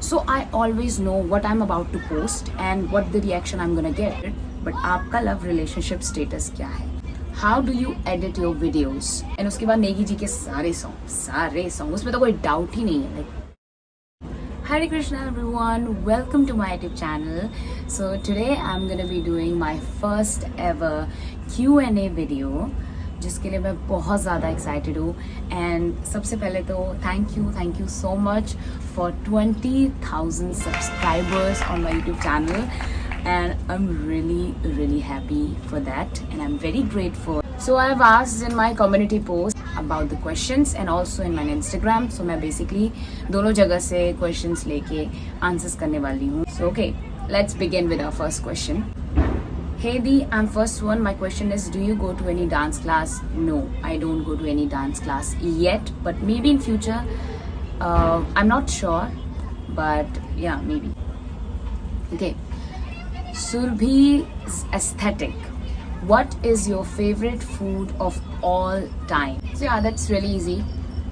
So I always know what I'm about to post and what the reaction I'm gonna get. But आपका love relationship status क्या है? How do you edit your videos? And उसके बाद नेगी जी के सारे song उसमें तो कोई डाउट ही नहीं है. Like, Hare Krishna everyone, welcome to my YouTube channel. So today I'm gonna be doing my first ever Q&A video, जिसके लिए मैं बहुत ज़्यादा एक्साइटेड हूँ. एंड सबसे पहले तो thank you so much for 20,000 subscribers on my YouTube channel. And I'm really happy for that, and I'm very grateful. So I've asked in my community post about the questions and also in my Instagram. So मैं basically दोनों जगह से questions लेके answers करने वाली हूँ. So okay, let's begin with our first question. Hey Di, I'm first one. My question is, do you go to any dance class? No, I don't go to any dance class yet, but maybe in future. I'm not sure, but yeah, maybe. Okay. Surbhi's aesthetic. What is your favorite food of all time? So yeah, that's really easy.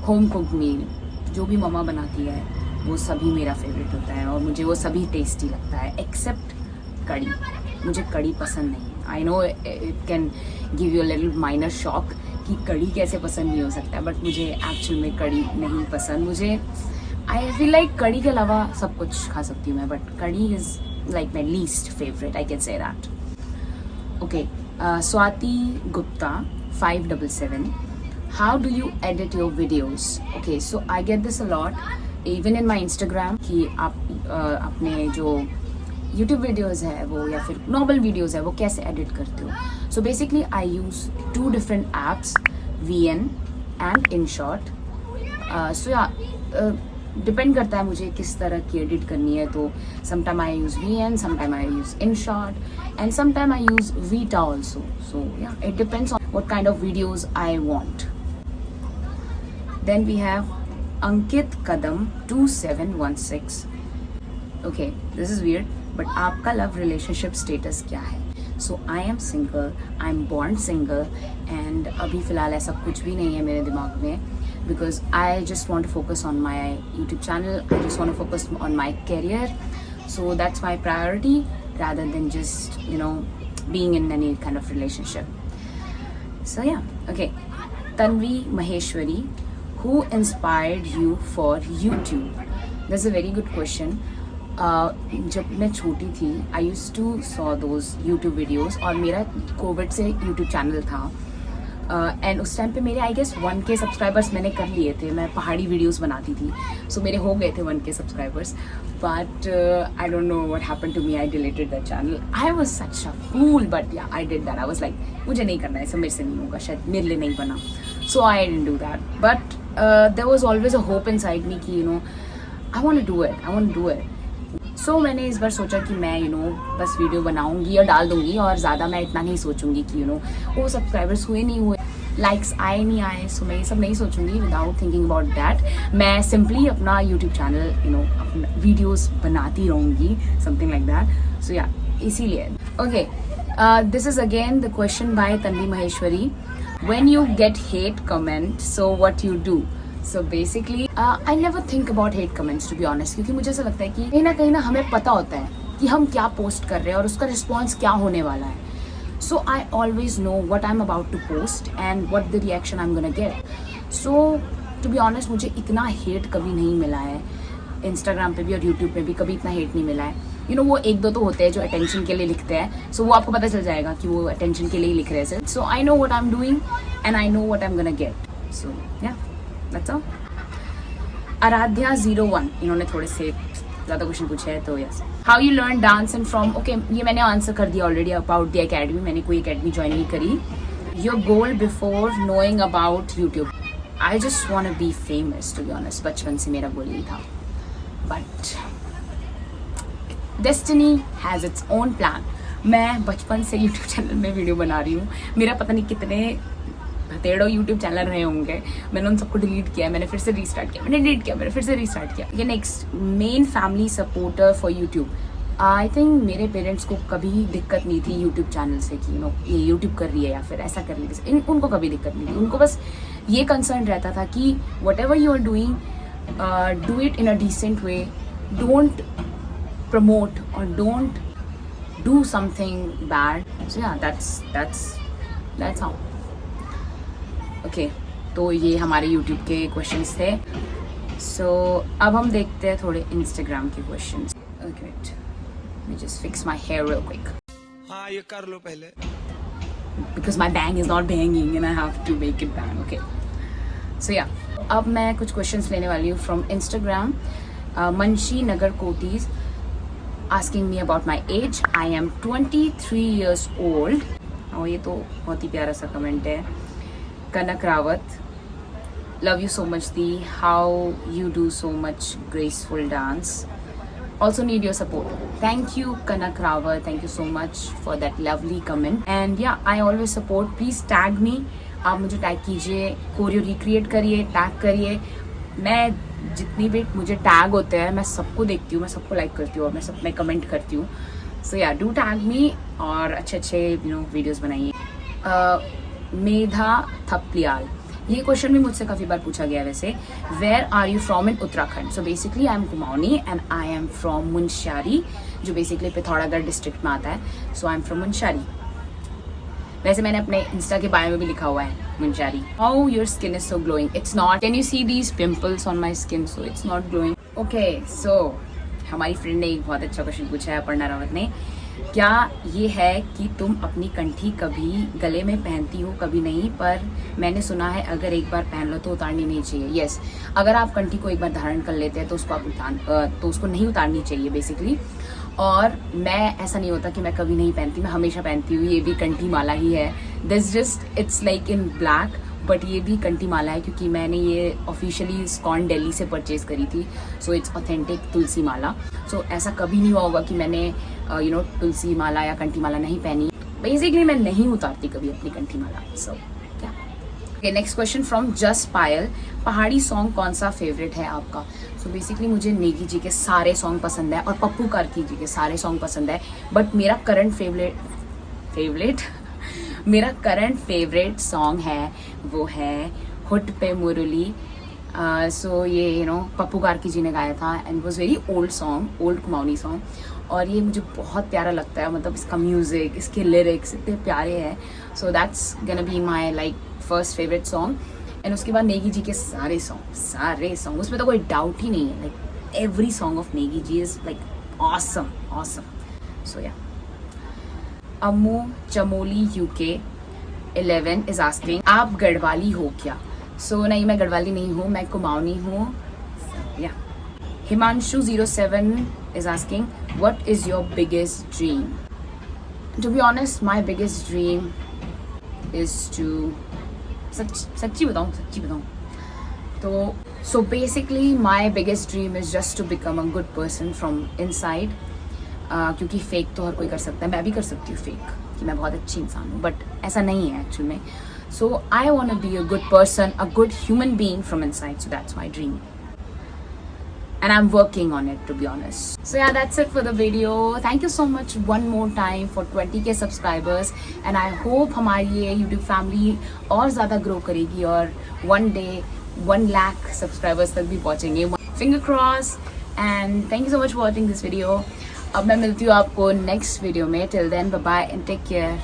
Home cooked meal. जो भी मम्मा बनाती है वो सभी मेरा favourite होता है और मुझे वो सभी टेस्टी लगता है एक्सेप्ट कड़ी. मुझे कड़ी पसंद नहीं. I know it can give you a little minor shock कि कड़ी कैसे पसंद नहीं हो सकता है, बट मुझे एक्चुअल में कड़ी नहीं पसंद. मुझे आई फील लाइक कड़ी के अलावा सब कुछ खा सकती हूँ मैं, बट कड़ी is like my least favorite, I can say that. Okay, Swati Gupta 577. How do you edit your videos? Okay, so I get this a lot, even in my Instagram, कि आप अपने जो YouTube videos है वो या फिर normal videos है वो कैसे edit करते हो. So basically I use two different apps, VN and InShot. So yeah, depend करता है मुझे किस तरह की एडिट करनी है. तो sometime I use VN, sometime I use InShot and sometime I use Vita also. So yeah, it depends on what kind of videos I want. Then we have Ankit Kadam 2716. Okay, this is weird, but आपका love relationship status क्या है? So I am single, I'm born single, and अभी फ़िलहाल ऐसा कुछ भी नहीं है मेरे दिमाग में, because I just want to focus on my YouTube channel. I just want to focus on my career. So that's my priority rather than just, being in any kind of relationship. So yeah, okay. Tanvi Maheshwari, who inspired you for YouTube? That's a very good question. जब मैं छोटी थी I used to saw those YouTube videos और मेरा Covid से YouTube channel था. And उस time पे मेरे आई गेस 1K सब्सक्राइबर्स मैंने कर लिए थे. मैं पहाड़ी वीडियोस बनाती थी, सो मेरे हो गए थे 1K subscribers. But I don't know what happened to me. I deleted the channel. I was such a fool, but yeah I did that. I was like मुझे नहीं करना है, सब मेरे से नहीं होगा, शायद मेरे लिए नहीं बना. So I didn't do that. But there was always a hope inside me कि I want to do it. So मैंने इस बार सोचा कि मैं बस वीडियो बनाऊंगी और डाल दूंगी, और ज़्यादा मैं इतना नहीं सोचूंगी कि वो सब्सक्राइबर्स हुए नहीं हुए, लाइक्स आए नहीं आए. सो मैं ये सब नहीं सोचूंगी विदाउट थिंकिंग अबाउट दैट. मैं सिंपली अपना यूट्यूब चैनल अपना वीडियोस बनाती रहूँगी, समथिंग लाइक दैट. सो या इसीलिए. Okay, this is again the question by Tanvi Maheshwari. When you get hate comment, so what you do? So basically, I never think about hate comments to be honest, क्योंकि मुझे ऐसा लगता है कि कहीं ना हमें पता होता है कि हम क्या पोस्ट कर रहे हैं और उसका रिस्पॉन्स क्या होने वाला है. So I always know what I'm about to post and what the reaction I'm gonna get. So to be honest, मुझे इतना हेट कभी नहीं मिला है. इंस्टाग्राम पे भी और यूट्यूब पे भी कभी इतना हेट नहीं मिला है. वो एक दो तो होते हैं जो अटेंशन के लिए लिखते हैं, सो वो आपको पता चल जाएगा कि वो अटेंशन के लिए ही लिख रहे हैं. So I know what I'm doing and I know what I'm gonna get. So yeah. That's all. Aaradhya 01, इन्होंने थोड़े से ज़्यादा क्वेश्चन पूछे हैं, तो yes. How you learn dance and from? Okay, ये मैंने आंसर कर दिया ऑलरेडी अबाउट द अकेडमी. मैंने कोई अकेडमी ज्वाइन नहीं करी. Your goal before knowing about YouTube? I just want to be famous, to be honest. बचपन से मेरा गोल यही था, but destiny has its own plan. मैं बचपन से यूट्यूब चैनल में वीडियो बना रही हूँ. मेरा पता नहीं कितने हथेड़ों यूट्यूब चैनल रहे होंगे. मैंने उन सबको डिलीट किया, मैंने फिर से रीस्टार्ट किया, मैंने डिलीट किया, मैंने फिर से रीस्टार्ट किया. ये next, main family supporter for YouTube. I think मेरे पेरेंट्स को कभी दिक्कत नहीं थी यूट्यूब चैनल से कि ये यूट्यूब कर रही है या फिर ऐसा कर रही है. उनको कभी दिक्कत नहीं थी. उनको बस ये कंसर्न रहता था कि whatever you are doing, do it in a decent way. don't promote or don't do something bad. So yeah, that's how. Okay, तो ये हमारे YouTube के questions थे. So अब हम देखते हैं थोड़े Instagram के questions. Okay, wait. Let me just fix my hair real quick. हाँ ये कर लो पहले. Because my bang is not banging and I have to make it bang. Okay. So yeah, अब मैं कुछ questions लेने वाली हूँ from Instagram. Manshi Nagar Kotis asking me about my age. I am 23 years old. और ये तो बहुत ही प्यारा सा कमेंट है. कनक Rawat, love you so much Dee, how you do so much graceful dance, also need your support. Thank you Kanak Rawat, thank you so much for that lovely comment. And yeah, I always support. Please tag me, आप मुझे tag कीजिए, chorio recreate करिए, tag करिए. मैं जितनी भी मुझे tag होते हैं मैं सबको देखती हूँ, मैं सबको लाइक करती हूँ और मैं सब में कमेंट करती हूँ. सो या डू टैग मी और अच्छे अच्छे वीडियोस बनाइए. मेधा थपलियाल, ये क्वेश्चन भी मुझसे काफ़ी बार पूछा गया है वैसे. Where are you from in Uttarakhand? So basically I am Kumaoni and I am from Munsiyari, जो बेसिकली पिथौरागढ़ डिस्ट्रिक्ट में आता है. So I am from Munsiyari. वैसे मैंने अपने इंस्टा के बायो में भी लिखा हुआ है Munsiyari. How your skin is so glowing? It's not. Can you see these pimples on my skin? So it's not glowing. Okay, so हमारी फ्रेंड ने एक बहुत अच्छा क्वेश्चन पूछा है, अपर्णा रावत ने. क्या ये है कि तुम अपनी कंठी कभी गले में पहनती हो, कभी नहीं, पर मैंने सुना है अगर एक बार पहन लो तो उतारनी नहीं चाहिए. यस, अगर आप कंठी को एक बार धारण कर लेते हैं तो उसको आप तो उसको नहीं उतारनी चाहिए बेसिकली. और मैं ऐसा नहीं होता कि मैं कभी नहीं पहनती, मैं हमेशा पहनती हूँ. ये भी कंठी माला ही है. This just it's like in black, but ये भी कंठी माला है क्योंकि मैंने ये ऑफिशियली इस्कॉन दिल्ली से परचेज करी थी. सो इट्स ऑथेंटिक तुलसी माला. सो ऐसा कभी नहीं हुआ होगा कि मैंने तुलसी माला या कंठी माला नहीं पहनी. बेसिकली मैं नहीं उतारती कभी अपनी कंठी माला. सो क्या. Okay, next question from just Payal. पहाड़ी सॉन्ग कौन सा फेवरेट है आपका? सो बेसिकली मुझे नेगी जी के सारे सॉन्ग पसंद है और पप्पू कार्की जी के सारे सॉन्ग पसंद है. बट मेरा करंट फेवरेट सॉन्ग है वो है हुट पे मुरली. सो ये पप्पू कार्की जी ने गाया था and it was very old song, old Kumaoni song. और ये मुझे बहुत प्यारा लगता है. मतलब इसका म्यूज़िक, इसके लिरिक्स इतने प्यारे हैं. So that's gonna be my like first favourite song. And उसके बाद नेगी जी के सारे सॉन्ग उसमें तो कोई डाउट ही नहीं है. Like every song of Negi ji is like awesome. So ya. Ammu Chamoli UK 11 is asking, आप गढ़वाली हो क्या? सो नहीं, मैं गढ़वाली नहीं हूँ, मैं कुमाऊनी हूँ. या. Himanshu 07 is asking, what is your biggest dream? To be honest, my biggest dream is to सच्ची बताऊँ तो so basically my biggest dream is just to become a good person from inside. क्योंकि फेक तो हर कोई कर सकता है, मैं भी कर सकती हूँ फेक कि मैं बहुत अच्छी इंसान हूँ, बट ऐसा नहीं है एक्चुअल में. So I want to be a good person, a good human being from inside. So that's my dream. And I'm working on it, to be honest. So yeah, that's it for the video. Thank you so much one more time for 20K subscribers. And I hope हमारी ये YouTube family और ज़्यादा grow करेगी और one day 1 lakh subscribers तक भी पहुँचेंगे. Finger cross. And thank you so much for watching this video. अब मैं मिलती हूँ आपको next video में. Till then, bye bye and take care.